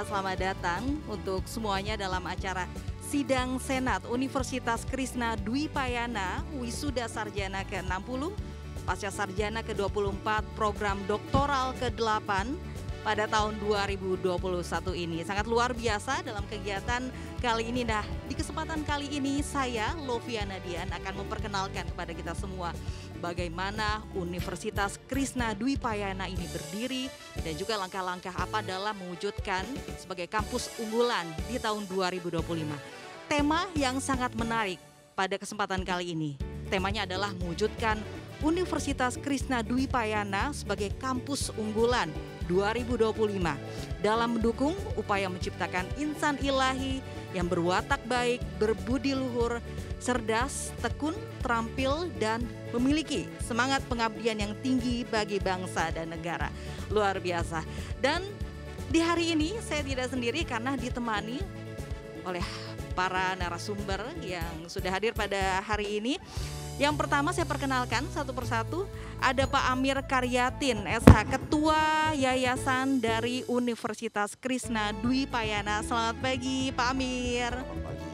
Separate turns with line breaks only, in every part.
selamat datang untuk semuanya dalam acara Sidang Senat Universitas Krishna Dwi Payana Wisuda Sarjana ke-60, Pasca Sarjana ke-24, Program Doktoral ke-8 pada tahun 2021 ini. Sangat luar biasa dalam kegiatan kali ini. Nah, di kesempatan kali ini saya, Loviana Dian, akan memperkenalkan kepada kita semua bagaimana Universitas Krishna Dwi Payana ini berdiri dan juga langkah-langkah apa dalam mewujudkan sebagai kampus unggulan di tahun 2025. Tema yang sangat menarik pada kesempatan kali ini. Temanya adalah mewujudkan Universitas Krishna Dwi Payana sebagai kampus unggulan 2025 dalam mendukung upaya menciptakan insan ilahi yang berwatak baik, berbudi luhur, cerdas, tekun, terampil, dan memiliki semangat pengabdian yang tinggi bagi bangsa dan negara. Luar biasa. Dan di hari ini saya tidak sendiri karena ditemani oleh para narasumber yang sudah hadir pada hari ini. Yang pertama saya perkenalkan satu persatu, ada Pak Amir Karyatin, SH, Ketua Yayasan dari Universitas Krishna Dwi Payana. Selamat pagi Pak Amir.
Selamat pagi.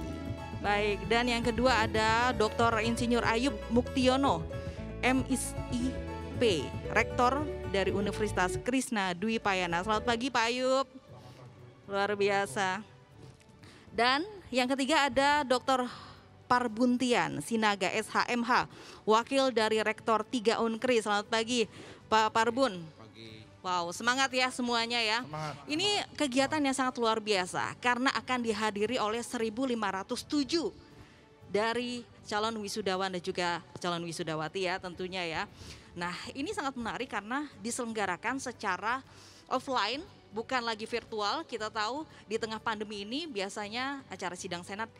Baik, dan yang kedua ada Dr. Insinyur Ayub Muktiono, MSIP, Rektor dari Universitas Krishna Dwi Payana. Selamat pagi Pak Ayub. Luar biasa. Dan yang ketiga ada Dr. Parbuntian Sinaga SHMH, Wakil dari Rektor 3 Unkri. Selamat pagi Pak Parbun.
Pagi.
Wow, semangat ya semuanya ya.
Semangat.
Ini kegiatan yang sangat luar biasa karena akan dihadiri oleh 1.507 dari calon wisudawan dan juga calon wisudawati ya tentunya ya. Nah, ini sangat menarik karena diselenggarakan secara offline, bukan lagi virtual. Kita tahu di tengah pandemi ini biasanya acara sidang senat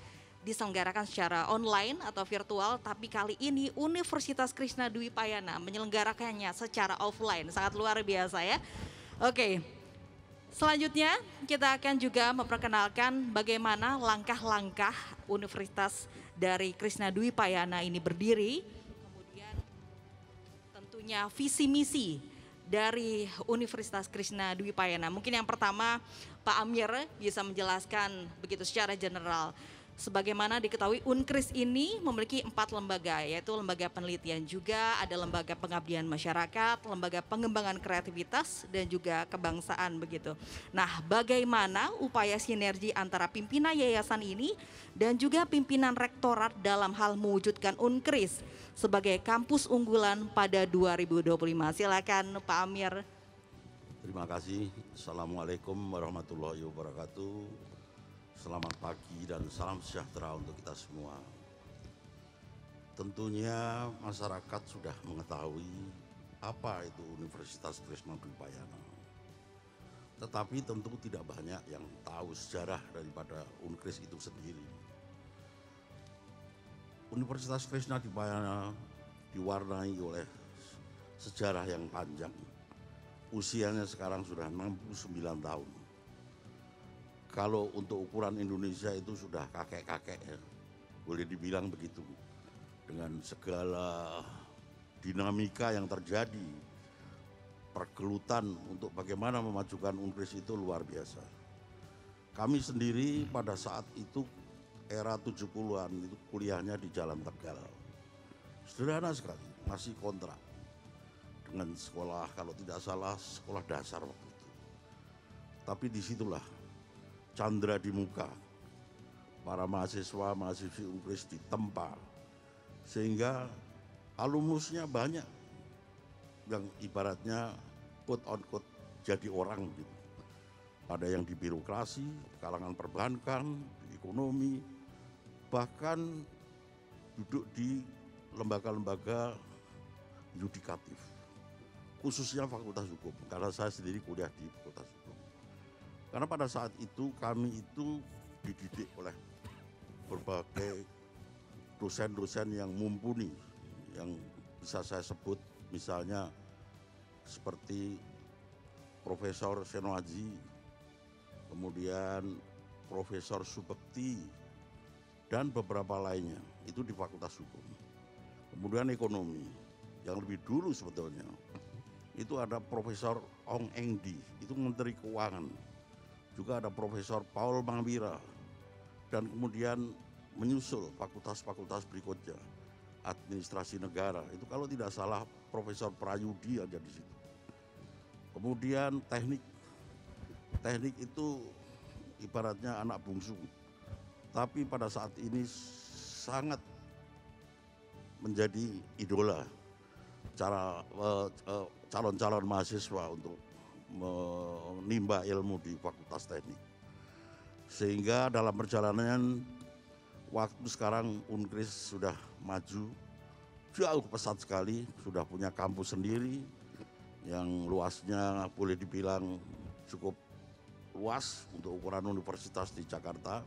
diselenggarakan secara online atau virtual, tapi kali ini Universitas Krishna Dwi Payana menyelenggarakannya secara offline. Sangat luar biasa ya. Oke, selanjutnya kita akan juga memperkenalkan bagaimana langkah-langkah Universitas dari Krishna Dwi Payana ini berdiri, kemudian tentunya visi misi dari Universitas Krishna Dwi Payana. Mungkin yang pertama Pak Amir bisa menjelaskan begitu secara general. Sebagaimana diketahui Unkris ini memiliki 4 lembaga, yaitu lembaga penelitian juga, ada lembaga pengabdian masyarakat, lembaga pengembangan kreativitas, dan juga kebangsaan begitu. Nah, bagaimana upaya sinergi antara pimpinan yayasan ini dan juga pimpinan rektorat dalam hal mewujudkan Unkris sebagai kampus unggulan pada 2025. Silakan Pak Amir.
Terima kasih. Assalamualaikum warahmatullahi wabarakatuh. Selamat pagi dan salam sejahtera untuk kita semua. Tentunya masyarakat sudah mengetahui apa itu Universitas Krishna Dwi Payana. Tetapi tentu tidak banyak yang tahu sejarah daripada Unkris itu sendiri. Universitas Krishna Dwi Payana diwarnai oleh sejarah yang panjang. Usianya sekarang sudah 69 tahun. Kalau untuk ukuran Indonesia itu sudah kakek-kakek ya, boleh dibilang begitu. Dengan segala dinamika yang terjadi, pergelutan untuk bagaimana memajukan Unkris itu luar biasa. Kami sendiri pada saat itu era 70-an itu kuliahnya di Jalan Tegal. Sederhana sekali, masih kontrak. Dengan sekolah, kalau tidak salah sekolah dasar waktu itu. Tapi disitulah candra di muka para mahasiswi Unkris ditempa, sehingga alumnusnya banyak yang ibaratnya quote on quote jadi orang gitu. Ada yang di birokrasi, kalangan perbankan, di ekonomi, bahkan duduk di lembaga-lembaga yudikatif, khususnya Fakultas Hukum, karena saya sendiri kuliah di Fakultas Hukum. Karena pada saat itu kami itu dididik oleh berbagai dosen-dosen yang mumpuni, yang bisa saya sebut misalnya seperti Profesor Senoaji, kemudian Profesor Subekti, dan beberapa lainnya, itu di Fakultas Hukum. Kemudian ekonomi, yang lebih dulu sebetulnya, itu ada Profesor Ong Engdi, itu Menteri Keuangan. juga ada Profesor Paul Mangwira, dan kemudian menyusul fakultas-fakultas berikutnya. Administrasi negara, itu kalau tidak salah Profesor Prayudi ada di situ. Kemudian teknik itu ibaratnya anak bungsu, tapi pada saat ini sangat menjadi idola calon-calon mahasiswa untuk menimba ilmu di Fakultas Teknik. Sehingga dalam perjalanan waktu sekarang Unkris sudah maju jauh pesat sekali, sudah punya kampus sendiri yang luasnya boleh dibilang cukup luas untuk ukuran universitas di Jakarta.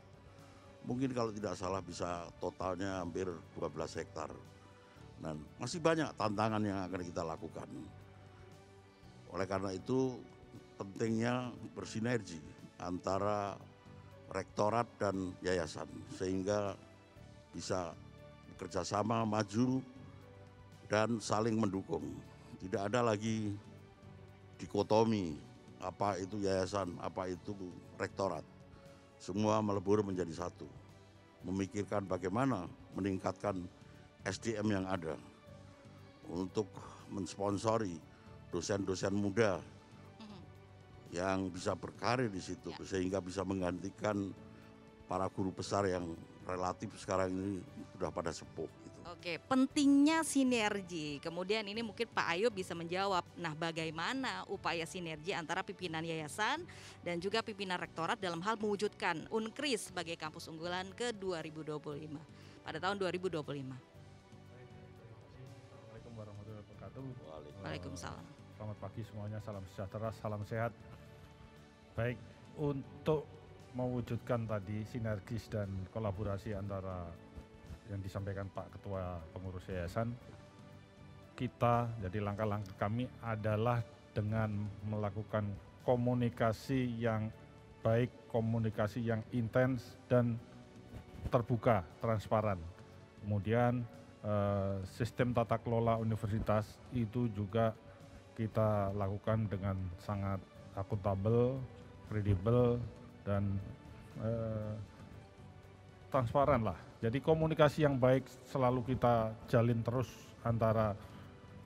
Mungkin kalau tidak salah bisa totalnya hampir 12 hektar. Dan masih banyak tantangan yang akan kita lakukan. Oleh karena itu pentingnya bersinergi antara rektorat dan yayasan sehingga bisa bekerja sama, maju, dan saling mendukung. Tidak ada lagi dikotomi apa itu yayasan, apa itu rektorat. Semua melebur menjadi satu. Memikirkan bagaimana meningkatkan SDM yang ada untuk mensponsori dosen-dosen muda yang bisa berkarir di situ sehingga bisa menggantikan para guru besar yang relatif sekarang ini sudah pada sepuh. Gitu.
Oke, pentingnya sinergi. Kemudian ini mungkin Pak Ayub bisa menjawab. Nah, bagaimana upaya sinergi antara pimpinan yayasan dan juga pimpinan rektorat dalam hal mewujudkan Unkris sebagai kampus unggulan ke 2025 pada tahun 2025.
Assalamualaikum warahmatullahi wabarakatuh.
Waalaikumsalam.
Selamat pagi semuanya, salam sejahtera, salam sehat. Baik, untuk mewujudkan tadi sinergis dan kolaborasi antara yang disampaikan Pak Ketua Pengurus Yayasan, kita jadi langkah-langkah kami adalah dengan melakukan komunikasi yang baik, komunikasi yang intens dan terbuka, transparan. Kemudian sistem tata kelola universitas itu juga kita lakukan dengan sangat akuntabel, kredibel, dan transparan lah. Jadi komunikasi yang baik selalu kita jalin terus antara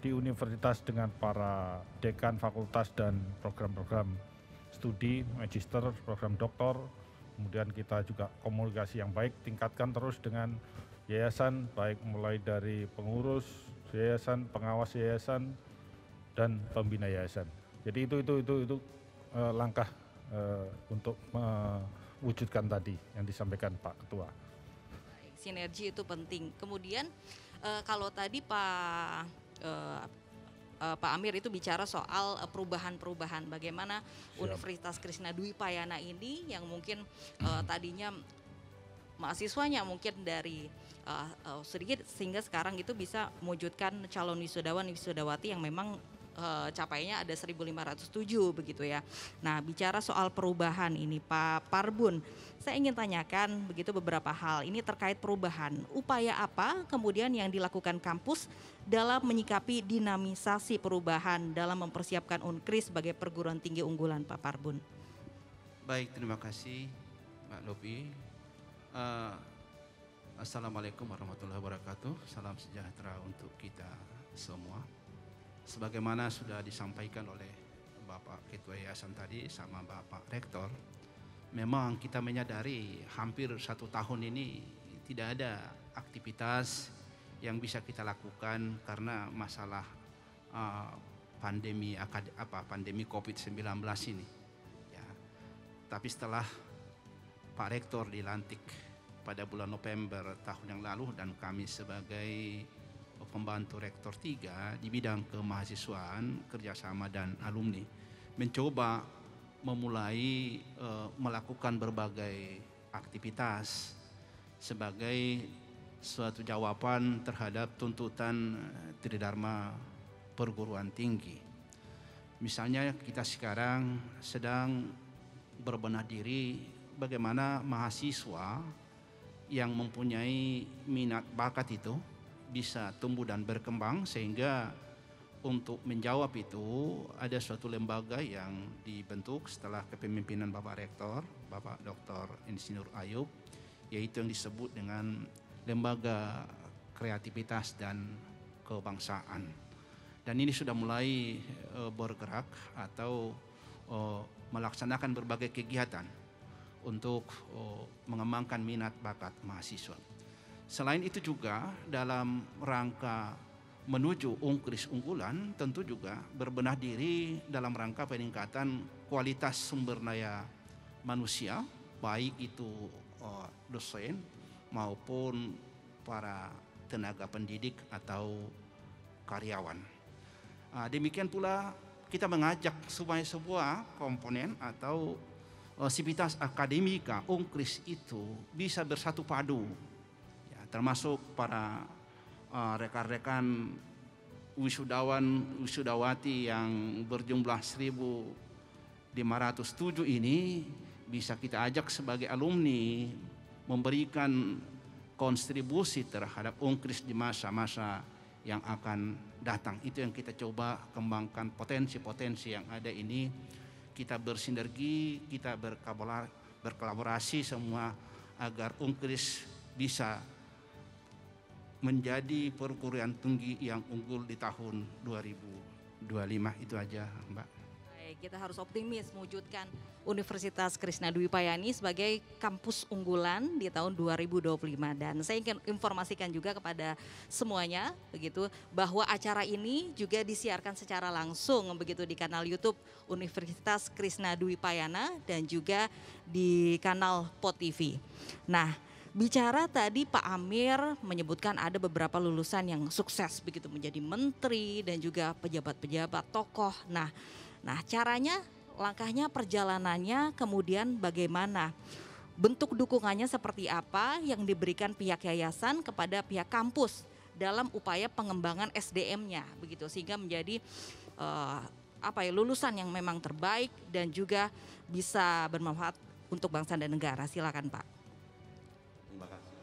di universitas dengan para dekan, fakultas, dan program-program studi, magister, program doktor. Kemudian kita juga komunikasi yang baik, tingkatkan terus dengan yayasan, baik mulai dari pengurus yayasan, pengawas yayasan, dan pembina yayasan. Jadi itu langkah untuk mewujudkan tadi yang disampaikan Pak Ketua.
Sinergi itu penting. Kemudian kalau tadi Pak Amir itu bicara soal perubahan-perubahan, bagaimana Universitas Krishna Dwi Payana ini yang mungkin tadinya mahasiswanya mungkin dari sedikit sehingga sekarang itu bisa mewujudkan calon wisudawan wisudawati yang memang capaiannya ada 1.507 begitu ya. Nah, bicara soal perubahan ini Pak Parbun, saya ingin tanyakan begitu beberapa hal ini terkait perubahan. Upaya apa kemudian yang dilakukan kampus dalam menyikapi dinamisasi perubahan dalam mempersiapkan Unkris sebagai perguruan tinggi unggulan, Pak Parbun?
Baik, terima kasih Mbak Lopi. Assalamualaikum warahmatullahi wabarakatuh. Salam sejahtera untuk kita semua. Sebagaimana sudah disampaikan oleh Bapak Ketua Yayasan tadi sama Bapak Rektor, memang kita menyadari hampir 1 tahun ini tidak ada aktivitas yang bisa kita lakukan karena masalah pandemi COVID-19 ini. Ya. Tapi setelah Pak Rektor dilantik pada bulan November tahun yang lalu dan kami sebagai pembantu Rektor 3 di bidang kemahasiswaan, kerjasama dan alumni mencoba memulai melakukan berbagai aktivitas sebagai suatu jawaban terhadap tuntutan Tridharma perguruan tinggi. Misalnya kita sekarang sedang berbenah diri bagaimana mahasiswa yang mempunyai minat bakat itu bisa tumbuh dan berkembang sehingga untuk menjawab itu ada suatu lembaga yang dibentuk setelah kepemimpinan Bapak Rektor, Bapak Dr. Insinyur Ayub, yaitu yang disebut dengan Lembaga Kreativitas dan Kebangsaan. Dan ini sudah mulai bergerak atau melaksanakan berbagai kegiatan untuk mengembangkan minat bakat mahasiswa. Selain itu juga dalam rangka menuju UNKRIS unggulan tentu juga berbenah diri dalam rangka peningkatan kualitas sumber daya manusia, baik itu dosen maupun para tenaga pendidik atau karyawan. Demikian pula kita mengajak supaya sebuah komponen atau sivitas akademika UNKRIS itu bisa bersatu padu, ya, termasuk para rekan-rekan wisudawan wisudawati yang berjumlah 1.507 ini bisa kita ajak sebagai alumni memberikan kontribusi terhadap UNKRIS di masa-masa yang akan datang. Itu yang kita coba kembangkan, potensi-potensi yang ada ini kita bersinergi, kita berkolaborasi semua agar UNKRIS bisa menjadi perguruan tinggi yang unggul di tahun 2025. Itu aja, Mbak.
Baik, kita harus optimis mewujudkan Universitas Krishna Dwi Payana sebagai kampus unggulan di tahun 2025. Dan saya ingin informasikan juga kepada semuanya begitu bahwa acara ini juga disiarkan secara langsung begitu di kanal YouTube Universitas Krishna Dwi Payana dan juga di kanal POT TV. Nah, bicara tadi Pak Amir menyebutkan ada beberapa lulusan yang sukses begitu menjadi menteri dan juga pejabat-pejabat tokoh. Nah, caranya, langkahnya, perjalanannya, kemudian bagaimana? Bentuk dukungannya seperti apa yang diberikan pihak yayasan kepada pihak kampus dalam upaya pengembangan SDM-nya begitu sehingga menjadi lulusan yang memang terbaik dan juga bisa bermanfaat untuk bangsa dan negara. Silakan Pak.
Terima kasih.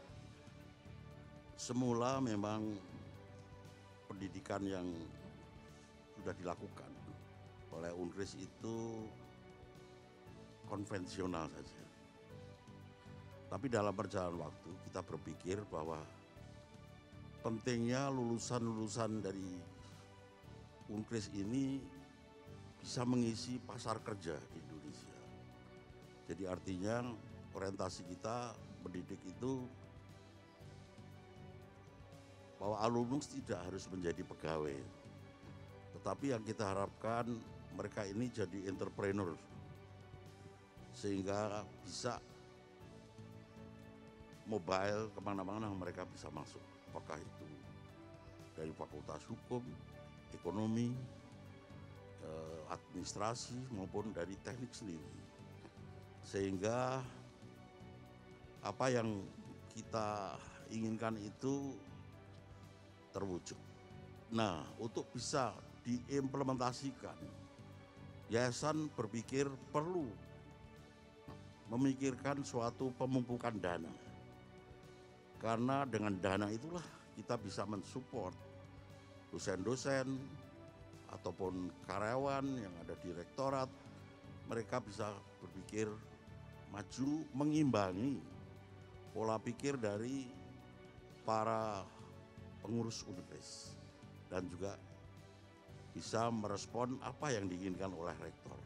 Semula memang pendidikan yang sudah dilakukan oleh UNKRIS itu konvensional saja. Tapi dalam perjalanan waktu kita berpikir bahwa pentingnya lulusan-lulusan dari UNKRIS ini bisa mengisi pasar kerja di Indonesia. Jadi artinya orientasi kita mendidik itu bahwa alumnus tidak harus menjadi pegawai, tetapi yang kita harapkan mereka ini jadi entrepreneur sehingga bisa mobile kemana-mana mereka bisa masuk, apakah itu dari fakultas hukum, ekonomi, administrasi maupun dari teknik sendiri, sehingga apa yang kita inginkan itu terwujud. Nah, untuk bisa diimplementasikan, yayasan berpikir perlu memikirkan suatu pemumpukan dana. Karena dengan dana itulah kita bisa mensupport dosen-dosen ataupun karyawan yang ada di rektorat. Mereka bisa berpikir maju, mengimbangi pola pikir dari para pengurus UNKRIS dan juga bisa merespon apa yang diinginkan oleh rektor.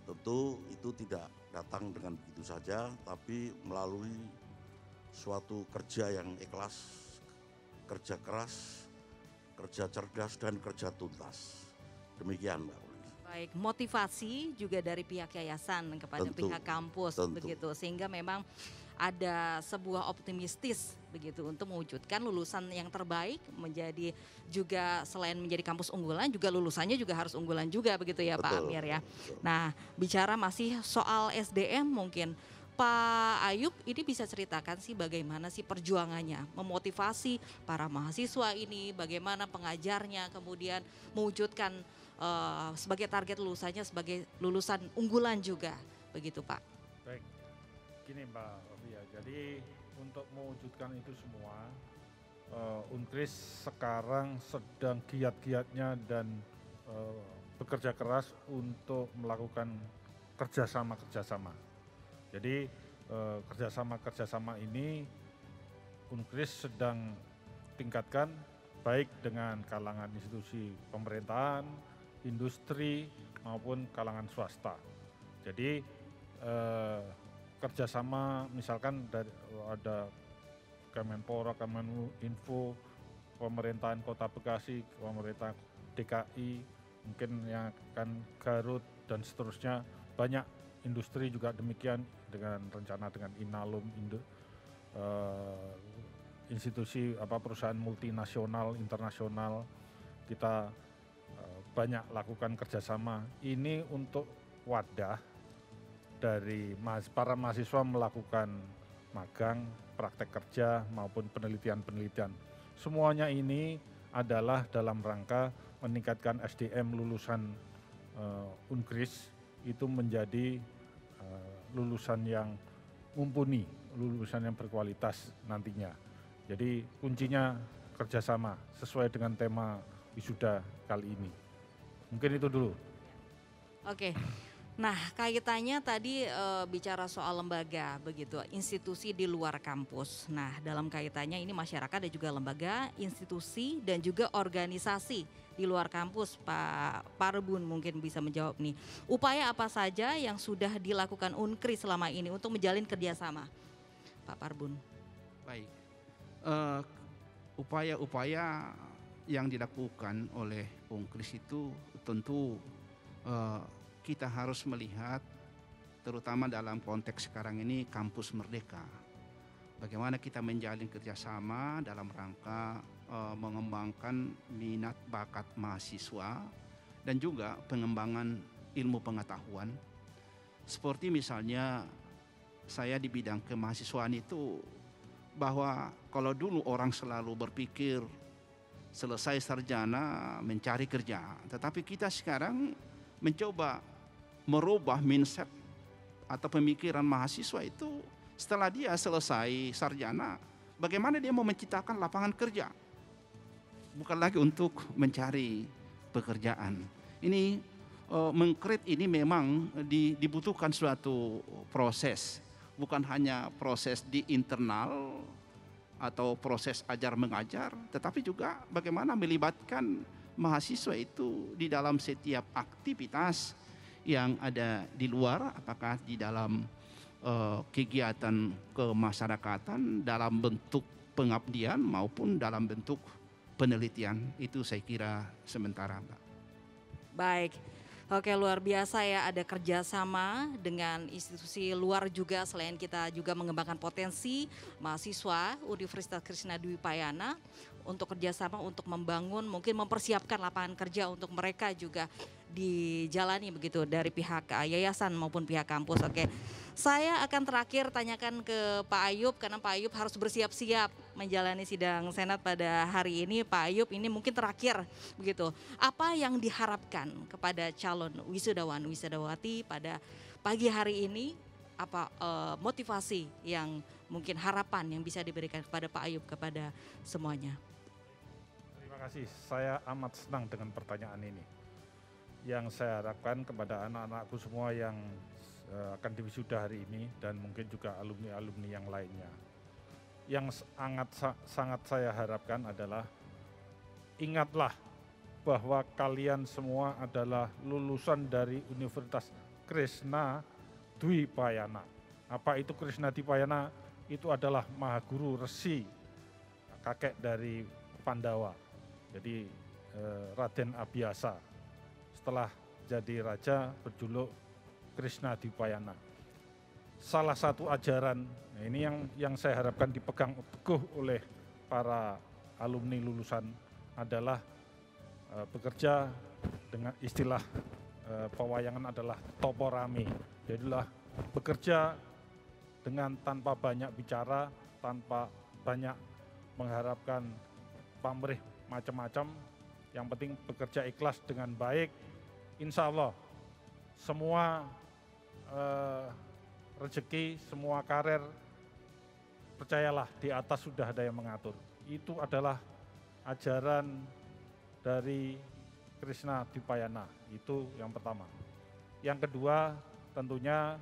Tentu itu tidak datang dengan begitu saja, tapi melalui suatu kerja yang ikhlas, kerja keras, kerja cerdas dan kerja tuntas. Demikian Mbak.
Baik, motivasi juga dari pihak yayasan kepada pihak kampus begitu sehingga memang ada sebuah optimistis begitu untuk mewujudkan lulusan yang terbaik menjadi juga selain menjadi kampus unggulan juga lulusannya juga harus unggulan juga begitu ya Pak Amir ya. Nah, bicara masih soal SDM mungkin Pak Ayub ini bisa ceritakan sih bagaimana sih perjuangannya memotivasi para mahasiswa ini, bagaimana pengajarnya kemudian mewujudkan sebagai target lulusannya sebagai lulusan unggulan juga begitu Pak.
Baik, gini Mbak Ovia, jadi untuk mewujudkan itu semua Unkris sekarang sedang giat-giatnya dan bekerja keras untuk melakukan kerjasama. Jadi kerjasama ini Unkris sedang tingkatkan baik dengan kalangan institusi pemerintahan, industri maupun kalangan swasta. Jadi kerjasama misalkan dari ada Kemenpora, Kemeninfo, pemerintahan Kota Bekasi, pemerintah DKI, mungkin yang akan Garut dan seterusnya, banyak industri juga demikian dengan rencana dengan Inalum, institusi perusahaan multinasional, internasional, kita banyak lakukan kerjasama. Ini untuk wadah dari para mahasiswa melakukan magang, praktek kerja maupun penelitian. Semuanya ini adalah dalam rangka meningkatkan SDM lulusan Unkris itu menjadi lulusan yang mumpuni, lulusan yang berkualitas nantinya. Jadi kuncinya kerjasama sesuai dengan tema wisuda kali ini. Mungkin itu dulu.
Oke. Nah, kaitannya tadi bicara soal lembaga begitu, institusi di luar kampus. Nah, dalam kaitannya ini masyarakat dan juga lembaga, institusi dan juga organisasi di luar kampus. Pak Parbun mungkin bisa menjawab nih. Upaya apa saja yang sudah dilakukan Unkris selama ini untuk menjalin kerjasama? Pak Parbun.
Baik, upaya-upaya yang dilakukan oleh Unkris itu tentu kita harus melihat terutama dalam konteks sekarang ini kampus merdeka. Bagaimana kita menjalin kerjasama dalam rangka mengembangkan minat bakat mahasiswa dan juga pengembangan ilmu pengetahuan. Seperti misalnya saya di bidang kemahasiswaan itu bahwa kalau dulu orang selalu berpikir selesai sarjana mencari kerja, tetapi kita sekarang mencoba merubah mindset atau pemikiran mahasiswa itu setelah dia selesai sarjana, bagaimana dia mau menciptakan lapangan kerja, bukan lagi untuk mencari pekerjaan. Ini mengkrit ini memang dibutuhkan suatu proses, bukan hanya proses di internal atau proses ajar mengajar, tetapi juga bagaimana melibatkan mahasiswa itu di dalam setiap aktivitas yang ada di luar, apakah di dalam kegiatan kemasyarakatan dalam bentuk pengabdian maupun dalam bentuk penelitian. Itu saya kira sementara, Mbak.
Baik. Oke, luar biasa ya, ada kerjasama dengan institusi luar juga selain kita juga mengembangkan potensi mahasiswa Universitas Krishna Dwi Payana untuk kerjasama untuk membangun, mungkin mempersiapkan lapangan kerja untuk mereka juga dijalani begitu dari pihak yayasan maupun pihak kampus. Oke, saya akan terakhir tanyakan ke Pak Ayub karena Pak Ayub harus bersiap-siap menjalani sidang Senat pada hari ini. Pak Ayub, ini mungkin terakhir begitu. Apa yang diharapkan kepada calon wisudawan wisudawati pada pagi hari ini? Apa motivasi yang mungkin harapan yang bisa diberikan kepada Pak Ayub kepada semuanya?
Terima kasih. Saya amat senang dengan pertanyaan ini. Yang saya harapkan kepada anak-anakku semua yang akan diwisuda hari ini dan mungkin juga alumni-alumni yang lainnya. Yang sangat saya harapkan adalah ingatlah bahwa kalian semua adalah lulusan dari Universitas Krishna Dwi Payana. Apa itu Krishna Dwi Payana? Itu adalah Mahaguru Resi, kakek dari Pandawa. Jadi Raden Abhyasa. Setelah jadi raja berjuluk Krishna Dwi Payana. Salah satu ajaran, nah ini yang saya harapkan dipegang teguh oleh para alumni lulusan adalah bekerja dengan istilah pewayangan adalah toporami. Jadilah bekerja dengan tanpa banyak bicara, tanpa banyak mengharapkan pamrih macam-macam. Yang penting bekerja ikhlas dengan baik. Insya Allah semua rezeki, semua karir, percayalah di atas sudah ada yang mengatur. itu adalah ajaran dari Krishna Dwipayana, itu yang pertama. Yang kedua tentunya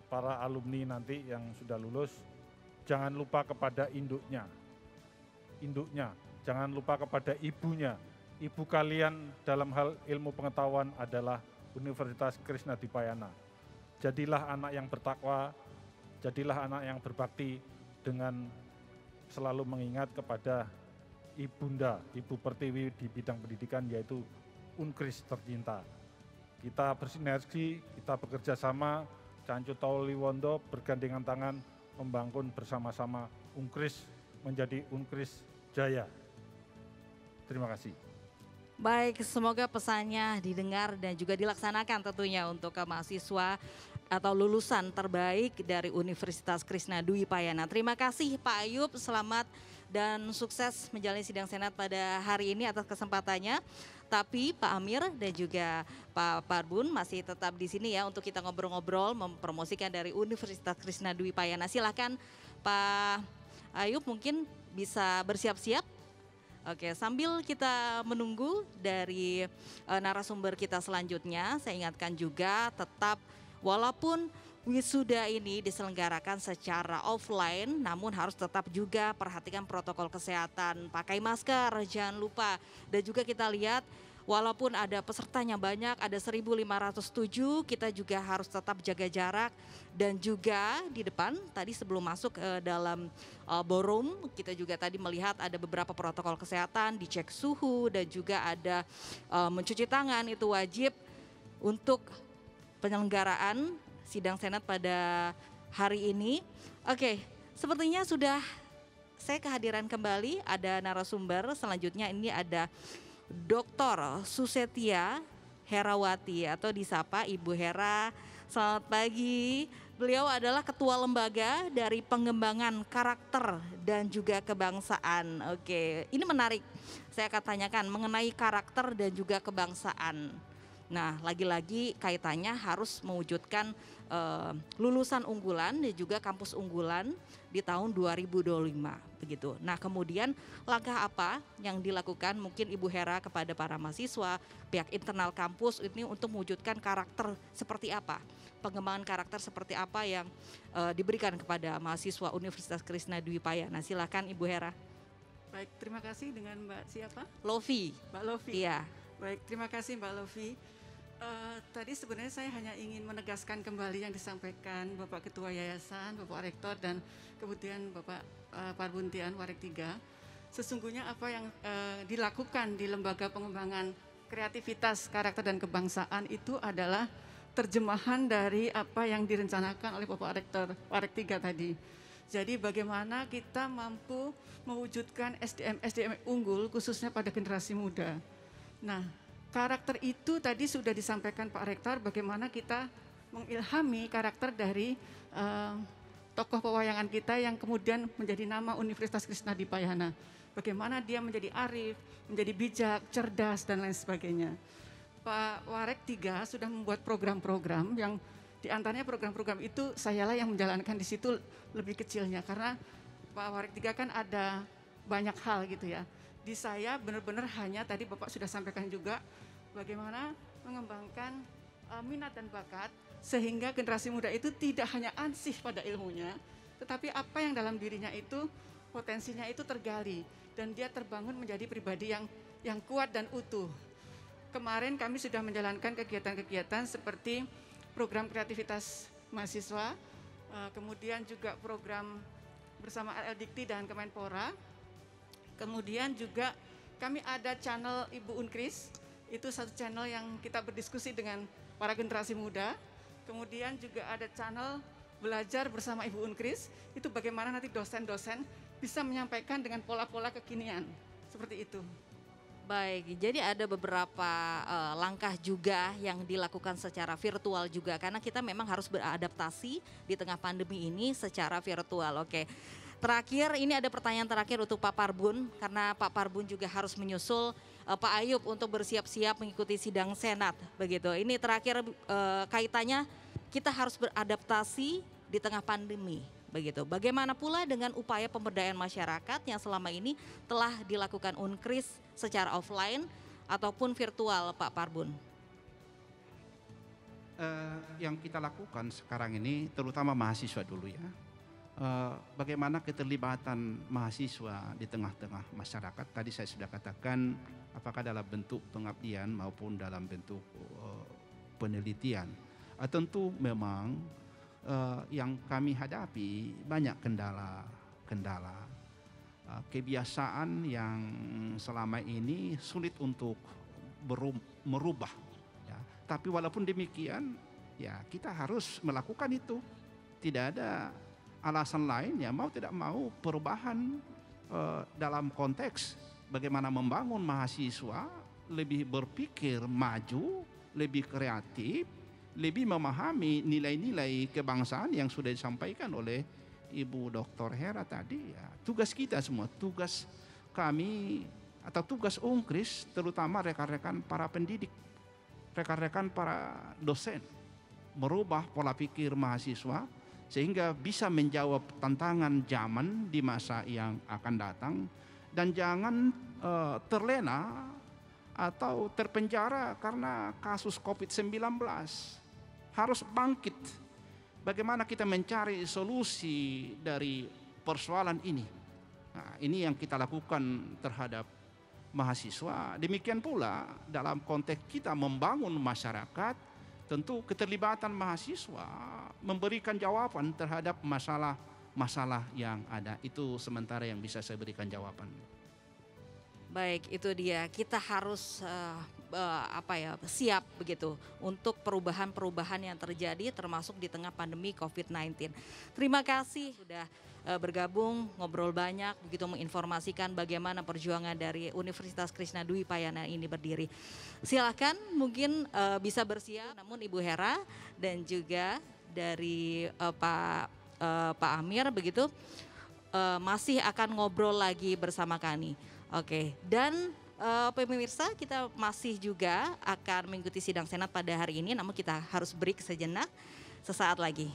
para alumni nanti yang sudah lulus, jangan lupa kepada induknya, jangan lupa kepada ibunya. Ibu kalian dalam hal ilmu pengetahuan adalah Universitas Krishna Dwipayana. Jadilah anak yang bertakwa, jadilah anak yang berbakti dengan selalu mengingat kepada ibunda, Ibu Pertiwi di bidang pendidikan, yaitu Unkris tercinta. Kita bersinergi, kita bekerja sama, Cancu Tauliwondo bergandengan tangan membangun bersama-sama Unkris menjadi Unkris Jaya. Terima kasih.
Baik, semoga pesannya didengar dan juga dilaksanakan tentunya untuk mahasiswa atau lulusan terbaik dari Universitas Krishna Dwipayana. Terima kasih Pak Ayub, selamat dan sukses menjalani sidang senat pada hari ini atas kesempatannya. Tapi Pak Amir dan juga Pak Parbun masih tetap di sini ya untuk kita ngobrol-ngobrol mempromosikan dari Universitas Krishna Dwipayana. Silakan Pak Ayub mungkin bisa bersiap-siap. Oke, sambil kita menunggu dari narasumber kita selanjutnya, saya ingatkan juga tetap walaupun wisuda ini diselenggarakan secara offline, namun harus tetap juga perhatikan protokol kesehatan, pakai masker, jangan lupa. Dan juga kita lihat walaupun ada pesertanya banyak, ada 1.507, kita juga harus tetap jaga jarak. Dan juga di depan tadi sebelum masuk ke dalam ballroom, kita juga tadi melihat ada beberapa protokol kesehatan, dicek suhu dan juga ada mencuci tangan, itu wajib untuk penyelenggaraan sidang senat pada hari ini. Oke, sepertinya sudah saya kehadiran kembali, ada narasumber selanjutnya ini ada Dr. Susetia Herawati atau disapa Ibu Hera. Selamat pagi. Beliau adalah Ketua Lembaga dari Pengembangan Karakter dan juga Kebangsaan. Oke, ini menarik. Saya akan tanyakan mengenai karakter dan juga kebangsaan. Nah, lagi-lagi kaitannya harus mewujudkan lulusan unggulan dan juga kampus unggulan di tahun 2025 begitu. Nah, kemudian langkah apa yang dilakukan mungkin Ibu Hera kepada para mahasiswa, pihak internal kampus ini untuk mewujudkan karakter seperti apa? Pengembangan karakter seperti apa yang diberikan kepada mahasiswa Universitas Krishna Dwipayana. Silakan Ibu Hera.
Baik, terima kasih dengan Mbak siapa?
Lofi.
Mbak Lofi.
Iya.
Baik, terima kasih Mbak Lofi. Tadi sebenarnya saya hanya ingin menegaskan kembali yang disampaikan Bapak Ketua Yayasan, Bapak Rektor dan kemudian Bapak Parbuntian Warek 3. Sesungguhnya apa yang dilakukan di Lembaga Pengembangan Kreativitas Karakter dan Kebangsaan itu adalah terjemahan dari apa yang direncanakan oleh Bapak Rektor Warek 3 tadi. Jadi bagaimana kita mampu mewujudkan SDM unggul khususnya pada generasi muda. Nah, karakter itu tadi sudah disampaikan Pak Rektor bagaimana kita mengilhami karakter dari tokoh pewayangan kita yang kemudian menjadi nama Universitas Krishna Dwipayana. Bagaimana dia menjadi arif, menjadi bijak, cerdas dan lain sebagainya. Pak Warek 3 sudah membuat program-program yang diantaranya program-program itu sayalah yang menjalankan di situ lebih kecilnya karena Pak Warek 3 kan ada banyak hal gitu ya. Di saya benar-benar hanya tadi Bapak sudah sampaikan juga bagaimana mengembangkan minat dan bakat sehingga generasi muda itu tidak hanya ansih pada ilmunya, tetapi apa yang dalam dirinya itu potensinya itu tergali dan dia terbangun menjadi pribadi yang kuat dan utuh. Kemarin kami sudah menjalankan kegiatan-kegiatan seperti program kreativitas mahasiswa, kemudian juga program bersama LL Dikti dan Kemenpora. Kemudian juga kami ada channel Ibu Unkris, itu satu channel yang kita berdiskusi dengan para generasi muda. Kemudian juga ada channel belajar bersama Ibu Unkris, itu bagaimana nanti dosen-dosen bisa menyampaikan dengan pola-pola kekinian, seperti itu.
Baik, jadi ada beberapa langkah juga yang dilakukan secara virtual juga, karena kita memang harus beradaptasi di tengah pandemi ini secara virtual. Oke. Terakhir, ini ada pertanyaan terakhir untuk Pak Parbun, karena Pak Parbun juga harus menyusul Pak Ayub untuk bersiap-siap mengikuti sidang senat. Begitu. Ini terakhir kaitannya kita harus beradaptasi di tengah pandemi. begitu. Bagaimana pula dengan upaya pemberdayaan masyarakat yang selama ini telah dilakukan Unkris secara offline ataupun virtual, Pak Parbun?
Yang kita lakukan sekarang ini, terutama mahasiswa dulu ya, bagaimana keterlibatan mahasiswa di tengah-tengah masyarakat. Tadi saya sudah katakan, apakah dalam bentuk pengabdian maupun dalam bentuk penelitian. Tentu memang yang kami hadapi banyak kendala. Kebiasaan yang selama ini sulit untuk merubah. Ya. Tapi walaupun demikian, ya kita harus melakukan itu. Tidak ada alasan lain, ya mau tidak mau perubahan dalam konteks bagaimana membangun mahasiswa lebih berpikir maju, lebih kreatif, lebih memahami nilai-nilai kebangsaan yang sudah disampaikan oleh Ibu Dr. Hera tadi. Ya, tugas kita semua, tugas kami atau tugas Unkris, terutama rekan-rekan para pendidik, rekan-rekan para dosen, merubah pola pikir mahasiswa sehingga bisa menjawab tantangan zaman di masa yang akan datang, dan jangan terlena atau terpenjara karena kasus COVID-19. Harus bangkit. Bagaimana kita mencari solusi dari persoalan ini. Nah, ini yang kita lakukan terhadap mahasiswa. Demikian pula dalam konteks kita membangun masyarakat, tentu keterlibatan mahasiswa memberikan jawaban terhadap masalah yang ada. Itu sementara yang bisa saya berikan jawaban.
Baik, itu dia. Kita harus siap begitu untuk perubahan-perubahan yang terjadi termasuk di tengah pandemi COVID-19. Terima kasih sudah bergabung, ngobrol banyak, begitu menginformasikan bagaimana perjuangan dari Universitas Krishna Dwi Payana ini berdiri. Silakan mungkin bisa bersiap, namun Ibu Hera dan juga dari Pak Amir begitu masih akan ngobrol lagi bersama kami. Oke, dan pemirsa, kita masih juga akan mengikuti sidang Senat pada hari ini, namun kita harus break sejenak, sesaat lagi.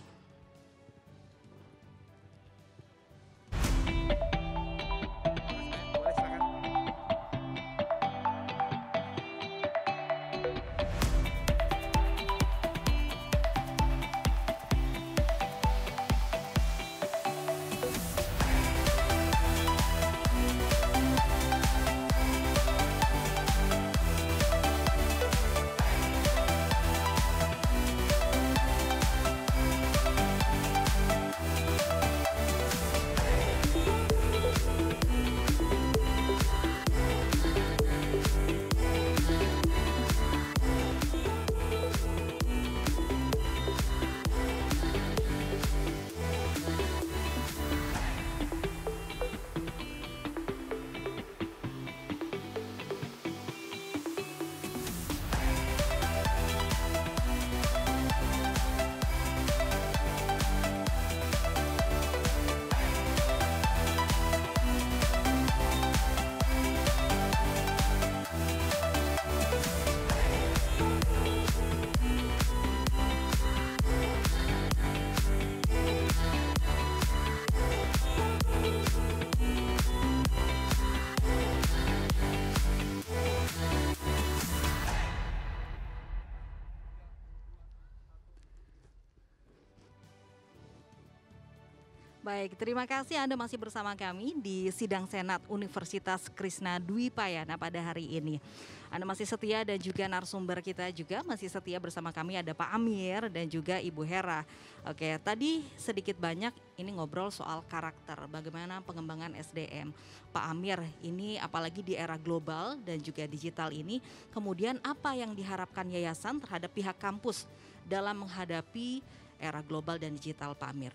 Baik, terima kasih Anda masih bersama kami di Sidang Senat Universitas Krishna Dwi Payana pada hari ini. Anda masih setia dan juga narasumber kita juga masih setia bersama kami, ada Pak Amir dan juga Ibu Hera. Oke, tadi sedikit banyak ini ngobrol soal karakter, bagaimana pengembangan SDM. Pak Amir, ini apalagi di era global dan juga digital ini, kemudian apa yang diharapkan yayasan terhadap pihak kampus dalam menghadapi era global dan digital, Pak Amir?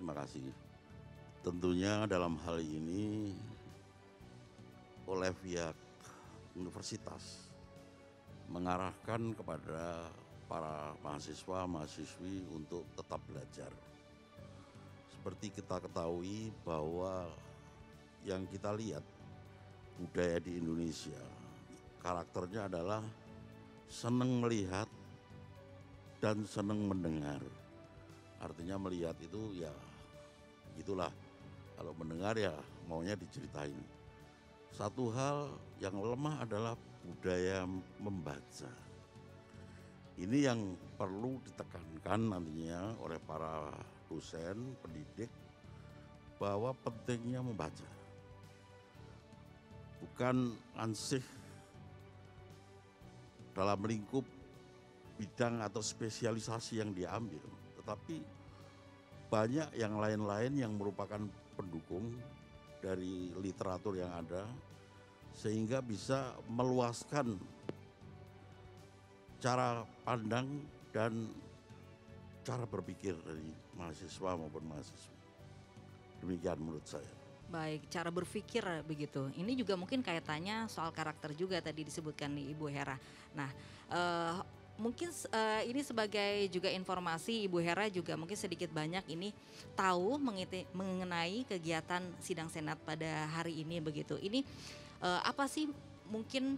Terima kasih. Tentunya dalam hal ini oleh pihak universitas mengarahkan kepada para mahasiswa, mahasiswi untuk tetap belajar. Seperti kita ketahui bahwa yang kita lihat budaya di Indonesia, karakternya adalah senang melihat dan senang mendengar. artinya melihat itu ya gitulah. Kalau mendengar ya maunya diceritain. Satu hal yang lemah adalah budaya membaca. Ini yang perlu ditekankan nantinya oleh para dosen, pendidik, bahwa pentingnya membaca. Bukan ansih dalam lingkup bidang atau spesialisasi yang diambil, tetapi banyak yang lain-lain yang merupakan pendukung dari literatur yang ada, sehingga bisa meluaskan cara pandang dan cara berpikir dari mahasiswa maupun mahasiswa. Demikian menurut saya.
Baik, cara berpikir begitu. Ini juga mungkin kaitannya soal karakter juga tadi disebutkan nih Ibu Hera. Nah, mungkin ini sebagai juga informasi Ibu Hera juga mungkin sedikit banyak ini tahu mengenai kegiatan sidang senat pada hari ini begitu. Ini apa sih mungkin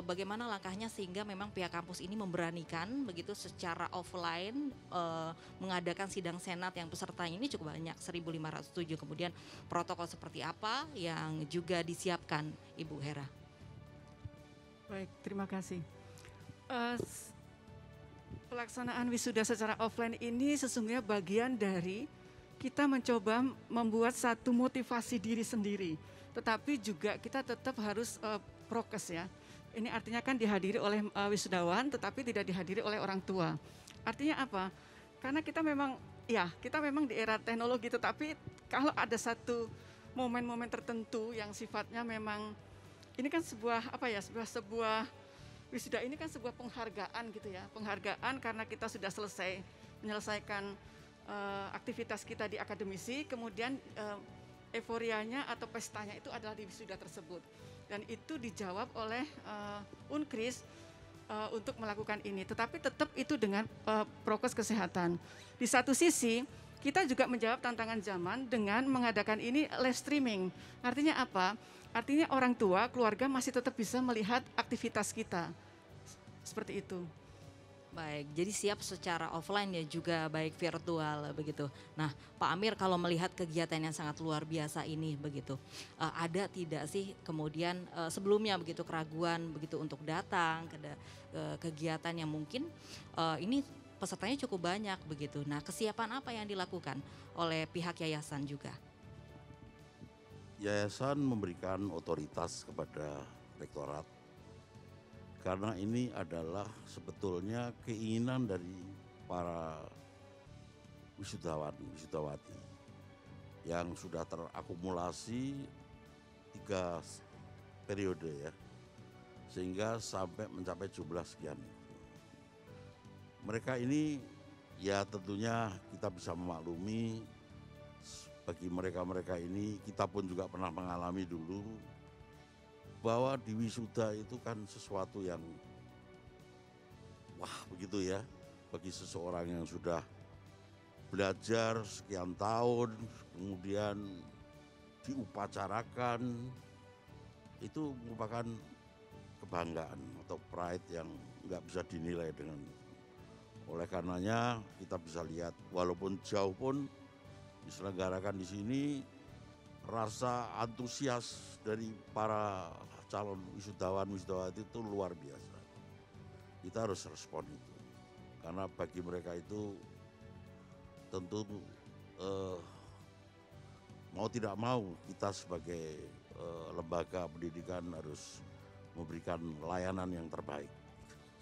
bagaimana langkahnya sehingga memang pihak kampus ini memberanikan begitu secara offline mengadakan sidang senat yang pesertanya ini cukup banyak 1.507, kemudian protokol seperti apa yang juga disiapkan Ibu Hera?
Baik, terima kasih. Pelaksanaan wisuda secara offline ini sesungguhnya bagian dari kita mencoba membuat satu motivasi diri sendiri, tetapi juga kita tetap harus prokes ya. Ini artinya kan dihadiri oleh wisudawan tetapi tidak dihadiri oleh orang tua. Artinya apa? Karena kita memang di era teknologi, tetapi kalau ada satu momen-momen tertentu yang sifatnya memang ini kan sebuah wisuda ini kan sebuah penghargaan gitu ya. Penghargaan karena kita sudah menyelesaikan aktivitas kita di akademisi, kemudian euforianya atau pestanya itu adalah di wisuda tersebut. Dan itu dijawab oleh Unkris untuk melakukan ini. Tetapi tetap itu dengan prokes kesehatan. Di satu sisi kita juga menjawab tantangan zaman dengan mengadakan ini live streaming. Artinya apa? Artinya orang tua, keluarga masih tetap bisa melihat aktivitas kita. Seperti itu.
Baik, jadi siap secara offline ya juga baik virtual begitu. Nah, Pak Amir kalau melihat kegiatan yang sangat luar biasa ini begitu, ada tidak sih kemudian sebelumnya begitu keraguan begitu untuk datang ke kegiatan yang mungkin ini pesertanya cukup banyak begitu. Nah, kesiapan apa yang dilakukan oleh pihak yayasan juga?
Yayasan memberikan otoritas kepada rektorat. Karena ini adalah sebetulnya keinginan dari para wisudawati yang sudah terakumulasi 3 periode ya, sehingga sampai mencapai jumlah sekian. Mereka ini ya tentunya kita bisa memaklumi, bagi mereka-mereka ini kita pun juga pernah mengalami dulu, bahwa di wisuda itu kan sesuatu yang wah begitu ya, bagi seseorang yang sudah belajar sekian tahun kemudian diupacarakan, itu merupakan kebanggaan atau pride yang nggak bisa dinilai dengan. Oleh karenanya kita bisa lihat walaupun jauh pun diselenggarakan di sini, rasa antusias dari para calon wisudawati itu luar biasa. Kita harus respon itu, karena bagi mereka itu tentu mau tidak mau kita sebagai lembaga pendidikan harus memberikan layanan yang terbaik.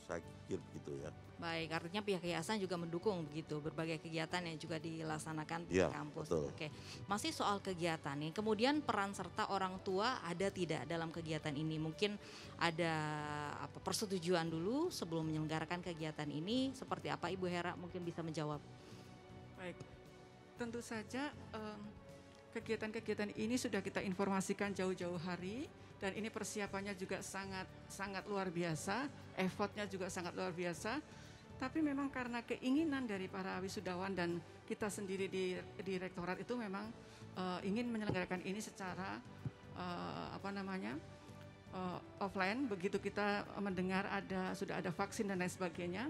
Saya pikir begitu ya.
Baik, artinya pihak yayasan juga mendukung begitu berbagai kegiatan yang juga dilaksanakan di kampus.
Betul.
Oke, masih soal kegiatan nih. Kemudian peran serta orang tua ada tidak dalam kegiatan ini? Mungkin ada persetujuan dulu sebelum menyelenggarakan kegiatan ini. Seperti apa Ibu Hera mungkin bisa menjawab?
Baik, tentu saja kegiatan-kegiatan ini sudah kita informasikan jauh-jauh hari. Dan ini persiapannya juga sangat luar biasa, effortnya juga sangat luar biasa. Tapi memang karena keinginan dari para wisudawan dan kita sendiri di rektorat itu memang ingin menyelenggarakan ini secara offline. Begitu kita mendengar sudah ada vaksin dan lain sebagainya,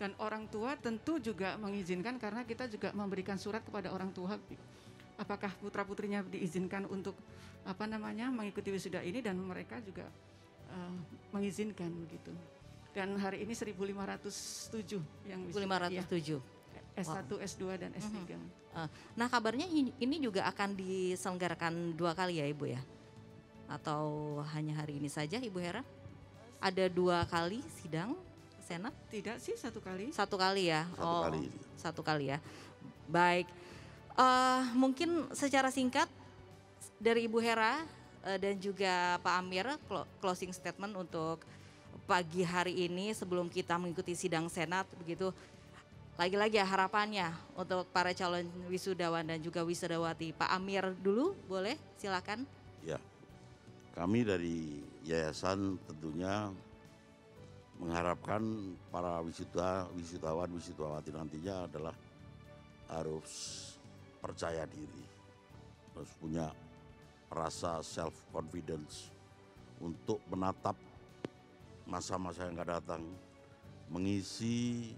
Dan orang tua tentu juga mengizinkan karena kita juga memberikan surat kepada orang tua apakah putra-putrinya diizinkan untuk mengikuti wisuda ini, dan mereka juga mengizinkan begitu. Dan hari ini 1.507 yang wisuda.
1.507.
S1, S2 dan S3.
Nah, kabarnya ini juga akan diselenggarakan 2 kali ya Ibu ya? Atau hanya hari ini saja Ibu Hera? Ada 2 kali sidang Senat?
Tidak sih, 1 kali.
1 kali ya?
Kali.
1 kali ya. Baik, mungkin secara singkat dari Ibu Hera dan juga Pak Amir, closing statement untuk pagi hari ini sebelum kita mengikuti sidang Senat begitu. Lagi-lagi ya harapannya untuk para calon wisudawan dan juga wisudawati. Pak Amir dulu boleh, silakan.
Ya, kami dari yayasan tentunya mengharapkan para wisudawan, wisudawati nantinya adalah harus percaya diri, harus punya rasa self confidence untuk menatap masa-masa yang akan datang, mengisi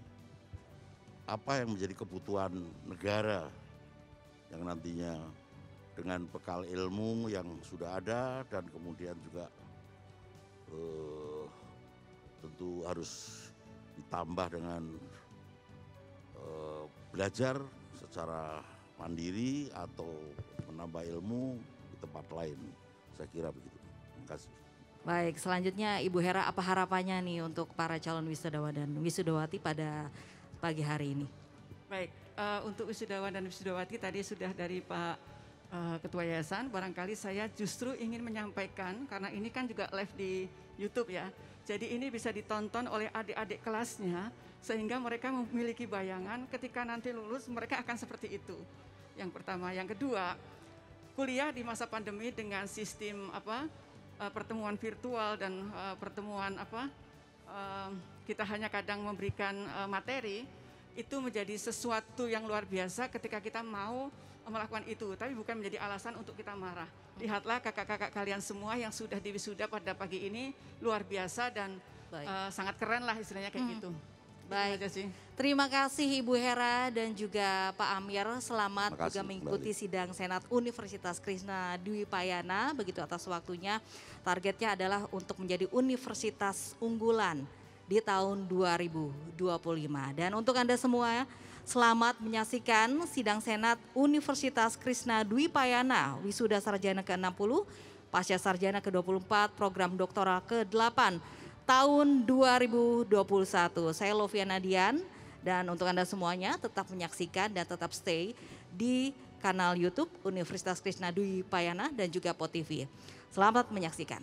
apa yang menjadi kebutuhan negara yang nantinya dengan bekal ilmu yang sudah ada, dan kemudian juga tentu harus ditambah dengan belajar secara mandiri atau menambah ilmu di tempat lain. Saya kira begitu. Terima kasih.
Baik, selanjutnya Ibu Hera, apa harapannya nih untuk para calon wisudawan dan wisudawati pada pagi hari ini?
Baik, untuk wisudawan dan wisudawati tadi sudah dari Pak Ketua Yayasan. Barangkali saya justru ingin menyampaikan, karena ini kan juga live di YouTube ya. Jadi ini bisa ditonton oleh adik-adik kelasnya, sehingga mereka memiliki bayangan ketika nanti lulus mereka akan seperti itu. Yang pertama. Yang kedua, kuliah di masa pandemi dengan sistem pertemuan virtual dan pertemuan kita hanya kadang memberikan materi, itu menjadi sesuatu yang luar biasa ketika kita mau melakukan itu, tapi bukan menjadi alasan untuk kita marah. Lihatlah kakak-kakak kalian semua yang sudah diwisuda pada pagi ini, luar biasa dan sangat keren lah istilahnya kayak gitu.
Baik, terima kasih Ibu Hera dan juga Pak Amir, selamat juga mengikuti sidang Senat Universitas Krishna Dwi Payana, begitu atas waktunya. Targetnya adalah untuk menjadi universitas unggulan di tahun 2025. Dan untuk Anda semua, selamat menyaksikan sidang Senat Universitas Krishna Dwi Payana, wisuda sarjana ke-60, pasca sarjana ke-24, program doktoral ke-8 tahun 2021. Saya Loviana Dian, dan untuk Anda semuanya tetap menyaksikan dan tetap stay di kanal YouTube Universitas Krishna Dwi Payana dan juga POTV. Selamat menyaksikan.